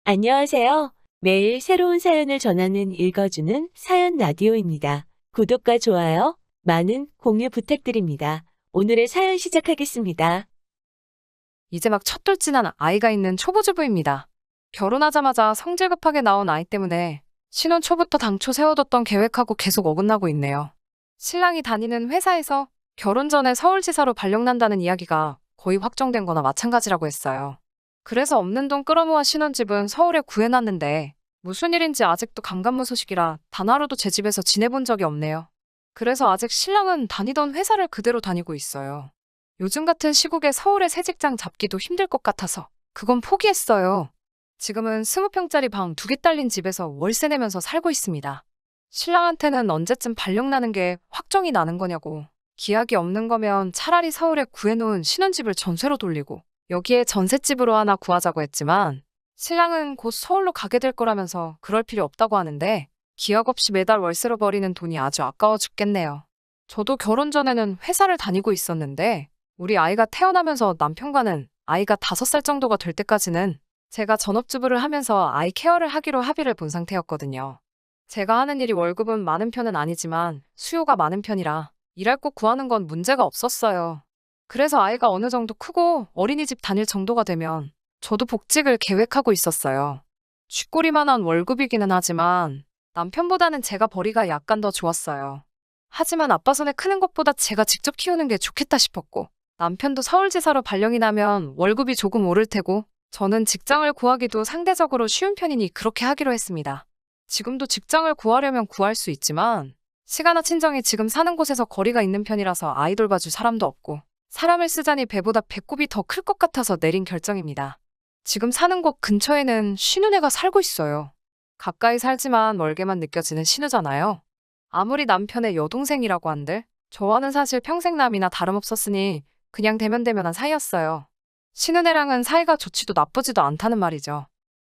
안녕하세요. 매일 새로운 사연을 전하는 읽어주는 사연 라디오입니다. 구독과 좋아요, 많은 공유 부탁드립니다. 오늘의 사연 시작하겠습니다. 이제 막 첫돌진한 아이가 있는 초보주부입니다. 결혼하자마자 성질 급하게 나온 아이 때문에 신혼 초부터 당초 세워뒀던 계획하고 계속 어긋나고 있네요. 신랑이 다니는 회사에서 결혼 전에 서울지사로 발령난다는 이야기가 거의 확정된 거나 마찬가지라고 했어요. 그래서 없는 돈 끌어모아 신혼집은 서울에 구해놨는데 무슨 일인지 아직도 감감무소식이라 단 하루도 제 집에서 지내본 적이 없네요. 그래서 아직 신랑은 다니던 회사를 그대로 다니고 있어요. 요즘 같은 시국에 서울에 새 직장 잡기도 힘들 것 같아서 그건 포기했어요. 지금은 20평짜리 방 2개 딸린 집에서 월세 내면서 살고 있습니다. 신랑한테는 언제쯤 발령나는 게 확정이 나는 거냐고. 기약이 없는 거면 차라리 서울에 구해놓은 신혼집을 전세로 돌리고 여기에 전셋집으로 하나 구하자고 했지만 신랑은 곧 서울로 가게 될 거라면서 그럴 필요 없다고 하는데 기약 없이 매달 월세로 버리는 돈이 아주 아까워 죽겠네요. 저도 결혼 전에는 회사를 다니고 있었는데 우리 아이가 태어나면서 남편과는 아이가 5살 정도가 될 때까지는 제가 전업주부를 하면서 아이 케어를 하기로 합의를 본 상태였거든요. 제가 하는 일이 월급은 많은 편은 아니지만 수요가 많은 편이라 일할 곳 구하는 건 문제가 없었어요. 그래서 아이가 어느 정도 크고 어린이집 다닐 정도가 되면 저도 복직을 계획하고 있었어요. 쥐꼬리만한 월급이기는 하지만 남편보다는 제가 벌이가 약간 더 좋았어요. 하지만 아빠 손에 크는 것보다 제가 직접 키우는 게 좋겠다 싶었고 남편도 서울지사로 발령이 나면 월급이 조금 오를 테고 저는 직장을 구하기도 상대적으로 쉬운 편이니 그렇게 하기로 했습니다. 지금도 직장을 구하려면 구할 수 있지만 시가나 친정이 지금 사는 곳에서 거리가 있는 편이라서 아이 돌봐줄 사람도 없고 사람을 쓰자니 배보다 배꼽이 더 클 것 같아서 내린 결정입니다. 지금 사는 곳 근처에는 신우네가 살고 있어요. 가까이 살지만 멀게만 느껴지는 신우잖아요. 아무리 남편의 여동생이라고 한들 저와는 사실 평생남이나 다름없었으니 그냥 대면대면한 사이였어요. 신은혜랑은 사이가 좋지도 나쁘지도 않다는 말이죠.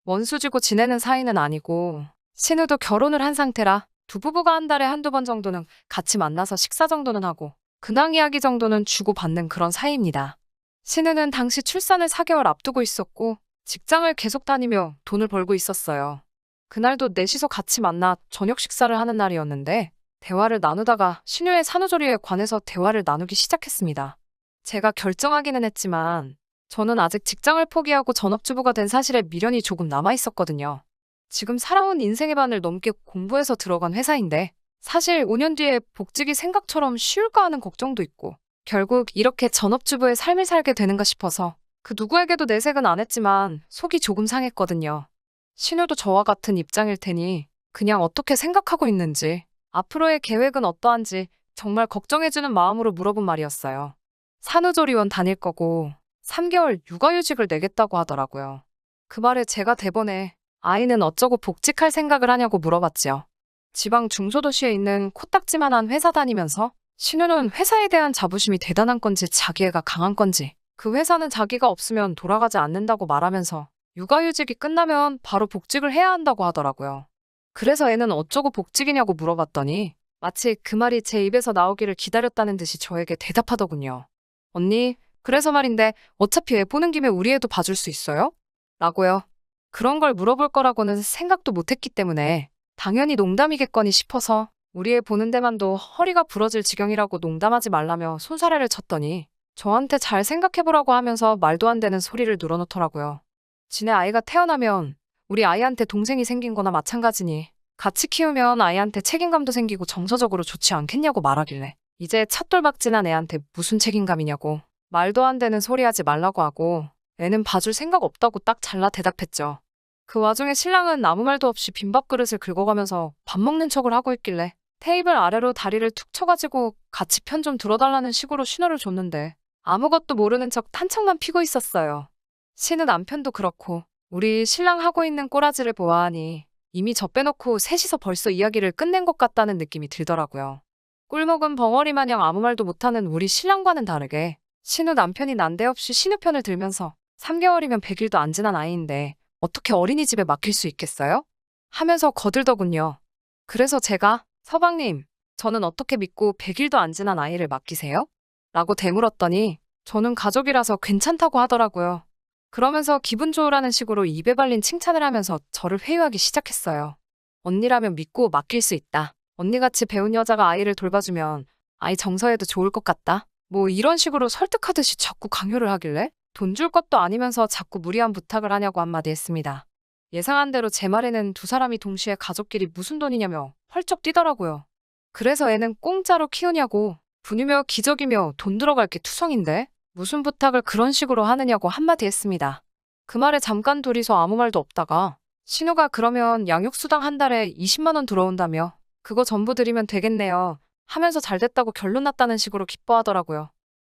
원수지고 지내는 사이는 아니고 신우도 결혼을 한 상태라 두 부부가 한 달에 한두 번 정도는 같이 만나서 식사 정도는 하고 근황 이야기 정도는 주고받는 그런 사이입니다. 신우는 당시 출산을 4개월 앞두고 있었고 직장을 계속 다니며 돈을 벌고 있었어요. 그날도 넷이서 같이 만나 저녁 식사를 하는 날이었는데 대화를 나누다가 신우의 산후조리에 관해서 대화를 나누기 시작했습니다. 제가 결정하기는 했지만 저는 아직 직장을 포기하고 전업주부가 된 사실에 미련이 조금 남아있었거든요. 지금 살아온 인생의 반을 넘게 공부해서 들어간 회사인데 사실 5년 뒤에 복직이 생각처럼 쉬울까 하는 걱정도 있고 결국 이렇게 전업주부의 삶을 살게 되는가 싶어서 그 누구에게도 내색은 안 했지만 속이 조금 상했거든요. 신우도 저와 같은 입장일 테니 그냥 어떻게 생각하고 있는지 앞으로의 계획은 어떠한지 정말 걱정해주는 마음으로 물어본 말이었어요. 산후조리원 다닐 거고 3개월 육아휴직을 내겠다고 하더라고요. 그 말에 제가 대번에 아이는 어쩌고 복직할 생각을 하냐고 물어봤지요. 지방 중소도시에 있는 코딱지만한 회사 다니면서 신우는 회사에 대한 자부심이 대단한 건지 자기애가 강한 건지 그 회사는 자기가 없으면 돌아가지 않는다고 말하면서 육아휴직이 끝나면 바로 복직을 해야 한다고 하더라고요. 그래서 애는 어쩌고 복직이냐고 물어봤더니 마치 그 말이 제 입에서 나오기를 기다렸다는 듯이 저에게 대답하더군요. 언니, 그래서 말인데 어차피 애 보는 김에 우리 애도 봐줄 수 있어요? 라고요. 그런 걸 물어볼 거라고는 생각도 못했기 때문에 당연히 농담이겠거니 싶어서 우리 애 보는 데만도 허리가 부러질 지경이라고 농담하지 말라며 손사래를 쳤더니 저한테 잘 생각해보라고 하면서 말도 안 되는 소리를 늘어놓더라고요. 지네 아이가 태어나면 우리 아이한테 동생이 생긴 거나 마찬가지니 같이 키우면 아이한테 책임감도 생기고 정서적으로 좋지 않겠냐고 말하길래 이제 첫돌박진한 애한테 무슨 책임감이냐고 말도 안 되는 소리 하지 말라고 하고 애는 봐줄 생각 없다고 딱 잘라 대답했죠. 그 와중에 신랑은 아무 말도 없이 빈밥 그릇을 긁어가면서 밥 먹는 척을 하고 있길래 테이블 아래로 다리를 툭 쳐가지고 같이 편 좀 들어달라는 식으로 신호를 줬는데 아무것도 모르는 척 탄창만 피고 있었어요. 신우 남편도 그렇고 우리 신랑 하고 있는 꼬라지를 보아하니 이미 저 빼놓고 셋이서 벌써 이야기를 끝낸 것 같다는 느낌이 들더라고요. 꿀먹은 벙어리 마냥 아무 말도 못하는 우리 신랑과는 다르게 신우 남편이 난데없이 신우 편을 들면서 3개월이면 100일도 안 지난 아이인데 어떻게 어린이집에 맡길 수 있겠어요? 하면서 거들더군요. 그래서 제가 서방님, 저는 어떻게 믿고 100일도 안 지난 아이를 맡기세요? 라고 되물었더니 저는 가족이라서 괜찮다고 하더라고요. 그러면서 기분 좋으라는 식으로 입에 발린 칭찬을 하면서 저를 회유하기 시작했어요. 언니라면 믿고 맡길 수 있다. 언니같이 배운 여자가 아이를 돌봐주면 아이 정서에도 좋을 것 같다. 뭐 이런 식으로 설득하듯이 자꾸 강요를 하길래 돈 줄 것도 아니면서 자꾸 무리한 부탁을 하냐고 한마디 했습니다. 예상한 대로 제 말에는 두 사람이 동시에 가족끼리 무슨 돈이냐며 펄쩍 뛰더라고요. 그래서 애는 공짜로 키우냐고 분이며 기적이며 돈 들어갈 게 투성인데 무슨 부탁을 그런 식으로 하느냐고 한마디 했습니다. 그 말에 잠깐 둘이서 아무 말도 없다가 신우가 그러면 양육수당 한 달에 20만 원 들어온다며 그거 전부 드리면 되겠네요 하면서 잘 됐다고 결론 났다는 식으로 기뻐하더라고요.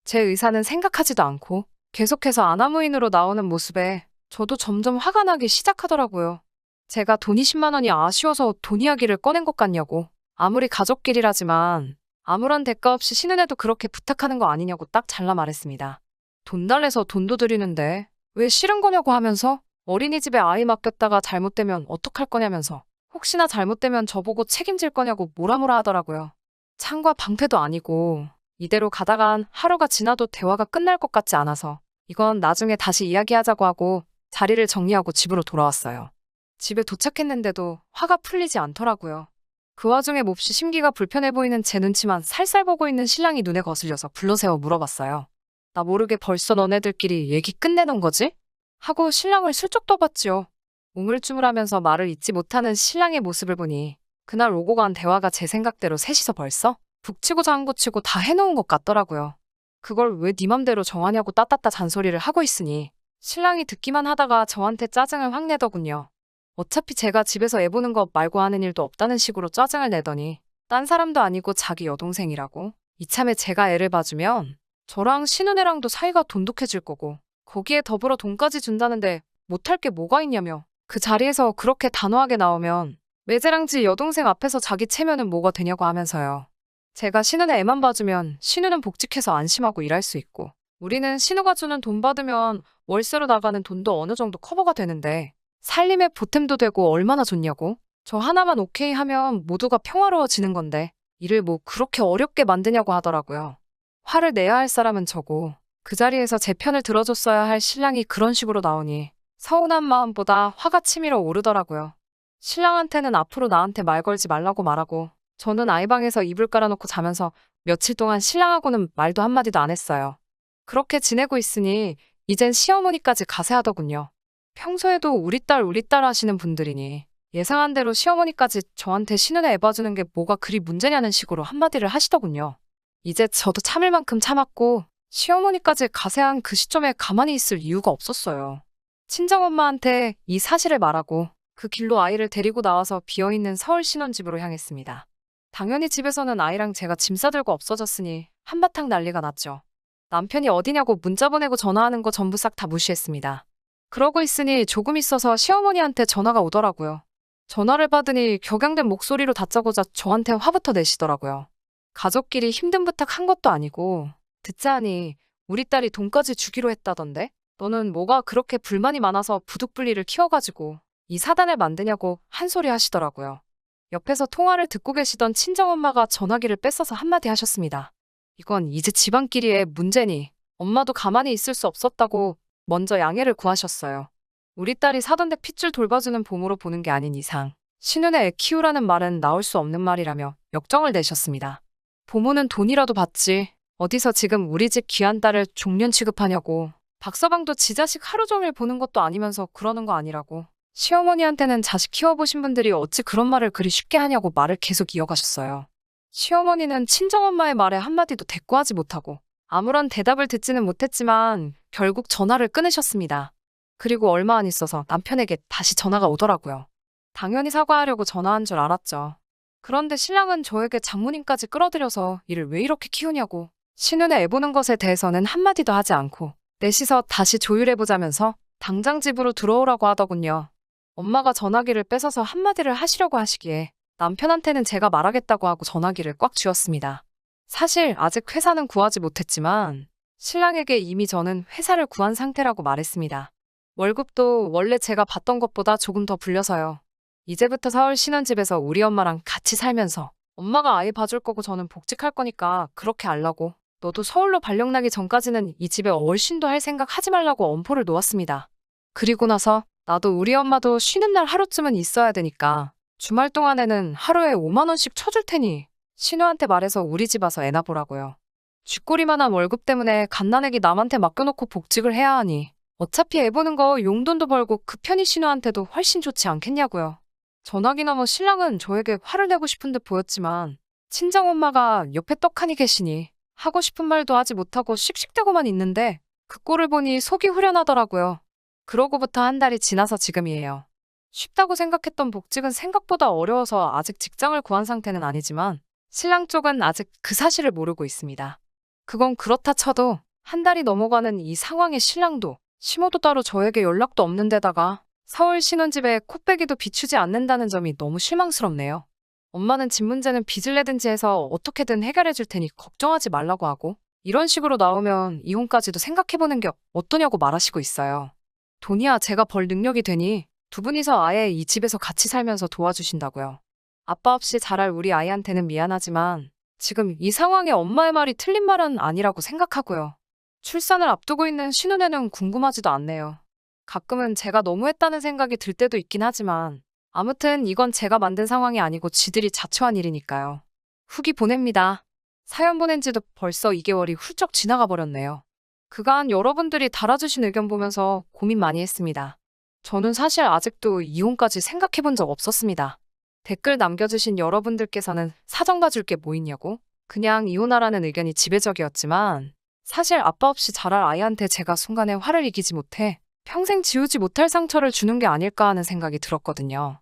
제 의사는 생각하지도 않고 계속해서 아나무인으로 나오는 모습에 저도 점점 화가 나기 시작하더라고요. 제가 돈 20만 원이 아쉬워서 돈 이야기를 꺼낸 것 같냐고. 아무리 가족끼리라지만 아무런 대가 없이 신은혜도 그렇게 부탁하는 거 아니냐고 딱 잘라 말했습니다. 돈 달래서 돈도 드리는데 왜 싫은 거냐고 하면서 어린이집에 아이 맡겼다가 잘못되면 어떡할 거냐면서 혹시나 잘못되면 저보고 책임질 거냐고 뭐라뭐라 하더라고요. 창과 방패도 아니고 이대로 가다간 하루가 지나도 대화가 끝날 것 같지 않아서 이건 나중에 다시 이야기하자고 하고 자리를 정리하고 집으로 돌아왔어요. 집에 도착했는데도 화가 풀리지 않더라고요. 그 와중에 몹시 심기가 불편해 보이는 제 눈치만 살살 보고 있는 신랑이 눈에 거슬려서 불러세워 물어봤어요. 나 모르게 벌써 너네들끼리 얘기 끝내놓은 거지? 하고 신랑을 슬쩍 떠봤지요. 우물쭈물하면서 말을 잇지 못하는 신랑의 모습을 보니 그날 오고 간 대화가 제 생각대로 셋이서 벌써 북치고 장구치고 다 해놓은 것 같더라고요. 그걸 왜 네 맘대로 정하냐고 따따따 잔소리를 하고 있으니 신랑이 듣기만 하다가 저한테 짜증을 확 내더군요. 어차피 제가 집에서 애 보는 것 말고 하는 일도 없다는 식으로 짜증을 내더니 딴 사람도 아니고 자기 여동생이라고. 이참에 제가 애를 봐주면 저랑 신은혜랑도 사이가 돈독해질 거고 거기에 더불어 돈까지 준다는데 못할 게 뭐가 있냐며 그 자리에서 그렇게 단호하게 나오면 매제랑지 여동생 앞에서 자기 체면은 뭐가 되냐고 하면서요. 제가 신은혜 애만 봐주면 신우는 복직해서 안심하고 일할 수 있고 우리는 신우가 주는 돈 받으면 월세로 나가는 돈도 어느 정도 커버가 되는데 살림에 보탬도 되고 얼마나 좋냐고. 저 하나만 오케이 하면 모두가 평화로워지는 건데 일을 뭐 그렇게 어렵게 만드냐고 하더라고요. 화를 내야 할 사람은 저고 그 자리에서 제 편을 들어줬어야 할 신랑이 그런 식으로 나오니 서운한 마음보다 화가 치밀어 오르더라고요. 신랑한테는 앞으로 나한테 말 걸지 말라고 말하고 저는 아이방에서 이불 깔아놓고 자면서 며칠 동안 신랑하고는 말도 한마디도 안 했어요. 그렇게 지내고 있으니 이젠 시어머니까지 가세하더군요. 평소에도 우리 딸 하시는 분들이니 예상한 대로 시어머니까지 저한테 신은혜 애 봐주는 게 뭐가 그리 문제냐는 식으로 한마디를 하시더군요. 이제 저도 참을 만큼 참았고 시어머니까지 가세한 그 시점에 가만히 있을 이유가 없었어요. 친정엄마한테 이 사실을 말하고 그 길로 아이를 데리고 나와서 비어있는 서울 신혼집으로 향했습니다. 당연히 집에서는 아이랑 제가 짐 싸들고 없어졌으니 한바탕 난리가 났죠. 남편이 어디냐고 문자 보내고 전화하는 거 전부 싹 다 무시했습니다. 그러고 있으니 조금 있어서 시어머니한테 전화가 오더라고요. 전화를 받으니 격양된 목소리로 다짜고짜 저한테 화부터 내시더라고요. 가족끼리 힘든 부탁 한 것도 아니고 듣자 하니 우리 딸이 돈까지 주기로 했다던데? 너는 뭐가 그렇게 불만이 많아서 부득불리를 키워가지고 이 사단을 만드냐고 한 소리 하시더라고요. 옆에서 통화를 듣고 계시던 친정엄마가 전화기를 뺏어서 한마디 하셨습니다. 이건 이제 집안끼리의 문제니 엄마도 가만히 있을 수 없었다고 먼저 양해를 구하셨어요. 우리 딸이 사돈댁 핏줄 돌봐주는 보모로 보는 게 아닌 이상 신은혜 애 키우라는 말은 나올 수 없는 말이라며 역정을 내셨습니다. 보모는 돈이라도 받지 어디서 지금 우리 집 귀한 딸을 종년 취급하냐고. 박서방도 지 자식 하루 종일 보는 것도 아니면서 그러는 거 아니라고. 시어머니한테는 자식 키워보신 분들이 어찌 그런 말을 그리 쉽게 하냐고 말을 계속 이어가셨어요. 시어머니는 친정엄마의 말에 한마디도 대꾸하지 못하고 아무런 대답을 듣지는 못했지만 결국 전화를 끊으셨습니다. 그리고 얼마 안 있어서 남편에게 다시 전화가 오더라고요. 당연히 사과하려고 전화한 줄 알았죠. 그런데 신랑은 저에게 장모님까지 끌어들여서 일을 왜 이렇게 키우냐고. 신은혜 애 보는 것에 대해서는 한마디도 하지 않고 넷이서 다시 조율해보자면서 당장 집으로 들어오라고 하더군요. 엄마가 전화기를 뺏어서 한마디를 하시려고 하시기에 남편한테는 제가 말하겠다고 하고 전화기를 꽉 쥐었습니다. 사실 아직 회사는 구하지 못했지만 신랑에게 이미 저는 회사를 구한 상태라고 말했습니다. 월급도 원래 제가 받던 것보다 조금 더 불려서요. 이제부터 서울 신혼집에서 우리 엄마랑 같이 살면서 엄마가 아이 봐줄 거고 저는 복직할 거니까 그렇게 알라고. 너도 서울로 발령 나기 전까지는 이 집에 얼씬도 할 생각 하지 말라고 엄포를 놓았습니다. 그리고 나서 나도 우리 엄마도 쉬는 날 하루쯤은 있어야 되니까 주말 동안에는 하루에 5만 원씩 쳐줄 테니 신우한테 말해서 우리 집 와서 애나 보라고요. 쥐꼬리만한 월급 때문에 갓난애기 남한테 맡겨놓고 복직을 해야 하니 어차피 애 보는 거 용돈도 벌고 그 편이 신우한테도 훨씬 좋지 않겠냐고요. 전화기 너머 신랑은 저에게 화를 내고 싶은 듯 보였지만 친정엄마가 옆에 떡하니 계시니 하고 싶은 말도 하지 못하고 씩씩대고만 있는데 그 꼴을 보니 속이 후련하더라고요. 그러고부터 한 달이 지나서 지금이에요. 쉽다고 생각했던 복직은 생각보다 어려워서 아직 직장을 구한 상태는 아니지만 신랑 쪽은 아직 그 사실을 모르고 있습니다. 그건 그렇다 쳐도 한 달이 넘어가는 이 상황에 신랑도 시모도 따로 저에게 연락도 없는 데다가 서울 신혼집에 코빼기도 비추지 않는다는 점이 너무 실망스럽네요. 엄마는 집 문제는 빚을 내든지 해서 어떻게든 해결해 줄 테니 걱정하지 말라고 하고 이런 식으로 나오면 이혼까지도 생각해보는 게 어떠냐고 말하시고 있어요. 돈이야 제가 벌 능력이 되니 두 분이서 아예 이 집에서 같이 살면서 도와주신다고요. 아빠 없이 자랄 우리 아이한테는 미안하지만 지금 이 상황에 엄마의 말이 틀린 말은 아니라고 생각하고요. 출산을 앞두고 있는 신혼에는 궁금하지도 않네요. 가끔은 제가 너무했다는 생각이 들 때도 있긴 하지만 아무튼 이건 제가 만든 상황이 아니고 지들이 자초한 일이니까요. 후기 보냅니다. 사연 보낸 지도 벌써 2개월이 훌쩍 지나가 버렸네요. 그간 여러분들이 달아주신 의견 보면서 고민 많이 했습니다. 저는 사실 아직도 이혼까지 생각해 본 적 없었습니다. 댓글 남겨주신 여러분들께서는 사정 봐줄 게 뭐 있냐고? 그냥 이혼하라는 의견이 지배적이었지만 사실 아빠 없이 자랄 아이한테 제가 순간에 화를 이기지 못해 평생 지우지 못할 상처를 주는 게 아닐까 하는 생각이 들었거든요.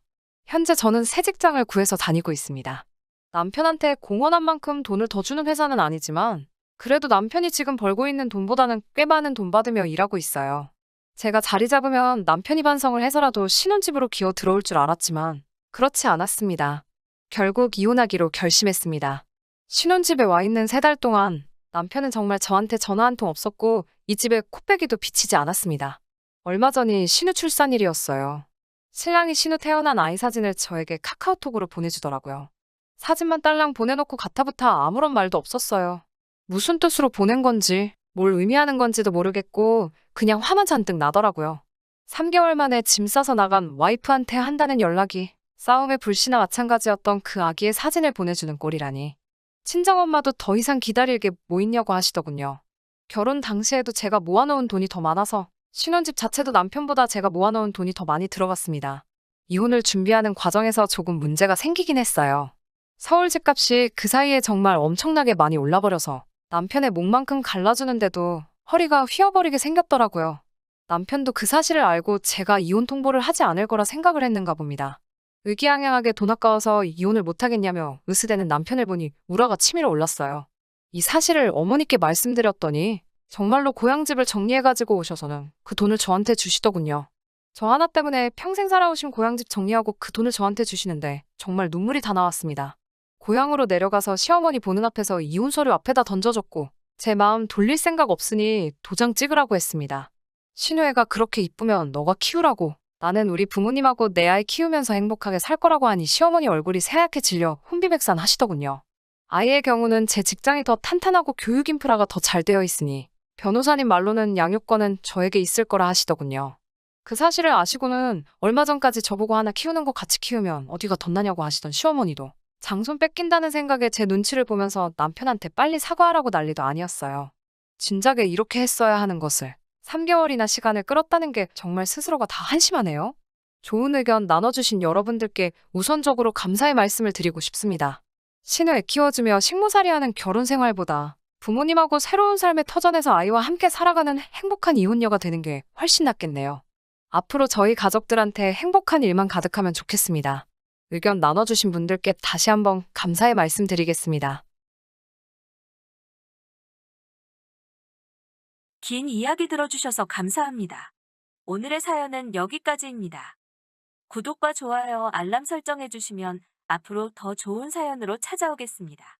현재 저는 새 직장을 구해서 다니고 있습니다. 남편한테 공헌한 만큼 돈을 더 주는 회사는 아니지만 그래도 남편이 지금 벌고 있는 돈보다는 꽤 많은 돈 받으며 일하고 있어요. 제가 자리 잡으면 남편이 반성을 해서라도 신혼집으로 기어 들어올 줄 알았지만 그렇지 않았습니다. 결국 이혼하기로 결심했습니다. 신혼집에 와 있는 3달 동안 남편은 정말 저한테 전화 한 통 없었고 이 집에 코빼기도 비치지 않았습니다. 얼마 전이 신우 출산일이었어요. 신랑이 신우 태어난 아이 사진을 저에게 카카오톡으로 보내주더라고요. 사진만 딸랑 보내놓고 가타부타 아무런 말도 없었어요. 무슨 뜻으로 보낸 건지, 뭘 의미하는 건지도 모르겠고 그냥 화만 잔뜩 나더라고요. 3개월 만에 짐 싸서 나간 와이프한테 한다는 연락이 싸움의 불씨나 마찬가지였던 그 아기의 사진을 보내주는 꼴이라니. 친정엄마도 더 이상 기다릴 게 뭐 있냐고 하시더군요. 결혼 당시에도 제가 모아놓은 돈이 더 많아서 신혼집 자체도 남편보다 제가 모아놓은 돈이 더 많이 들어갔습니다. 이혼을 준비하는 과정에서 조금 문제가 생기긴 했어요. 서울 집값이 그 사이에 정말 엄청나게 많이 올라버려서 남편의 목만큼 갈라주는데도 허리가 휘어버리게 생겼더라고요. 남편도 그 사실을 알고 제가 이혼 통보를 하지 않을 거라 생각을 했는가 봅니다. 의기양양하게 돈 아까워서 이혼을 못하겠냐며 으스대는 남편을 보니 우라가 치밀어 올랐어요. 이 사실을 어머니께 말씀드렸더니 정말로 고향집을 정리해가지고 오셔서는 그 돈을 저한테 주시더군요. 저 하나 때문에 평생 살아오신 고향집 정리하고 그 돈을 저한테 주시는데 정말 눈물이 다 나왔습니다. 고향으로 내려가서 시어머니 보는 앞에서 이혼 서류 앞에다 던져줬고 제 마음 돌릴 생각 없으니 도장 찍으라고 했습니다. 신우애가 그렇게 이쁘면 너가 키우라고. 나는 우리 부모님하고 내 아이 키우면서 행복하게 살 거라고 하니 시어머니 얼굴이 새하얗게 질려 혼비백산 하시더군요. 아이의 경우는 제 직장이 더 탄탄하고 교육 인프라가 더 잘 되어 있으니 변호사님 말로는 양육권은 저에게 있을 거라 하시더군요. 그 사실을 아시고는 얼마 전까지 저보고 하나 키우는 거 같이 키우면 어디가 덧나냐고 하시던 시어머니도 장손 뺏긴다는 생각에 제 눈치를 보면서 남편한테 빨리 사과하라고 난리도 아니었어요. 진작에 이렇게 했어야 하는 것을 3개월이나 시간을 끌었다는 게 정말 스스로가 다 한심하네요. 좋은 의견 나눠주신 여러분들께 우선적으로 감사의 말씀을 드리고 싶습니다. 신우 애 키워주며 식모살이하는 결혼 생활보다 부모님하고 새로운 삶의 터전에서 아이와 함께 살아가는 행복한 이혼녀가 되는 게 훨씬 낫겠네요. 앞으로 저희 가족들한테 행복한 일만 가득하면 좋겠습니다. 의견 나눠주신 분들께 다시 한번 감사의 말씀 드리겠습니다. 긴 이야기 들어주셔서 감사합니다. 오늘의 사연은 여기까지입니다. 구독과 좋아요, 알람 설정해주시면 앞으로 더 좋은 사연으로 찾아오겠습니다.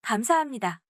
감사합니다.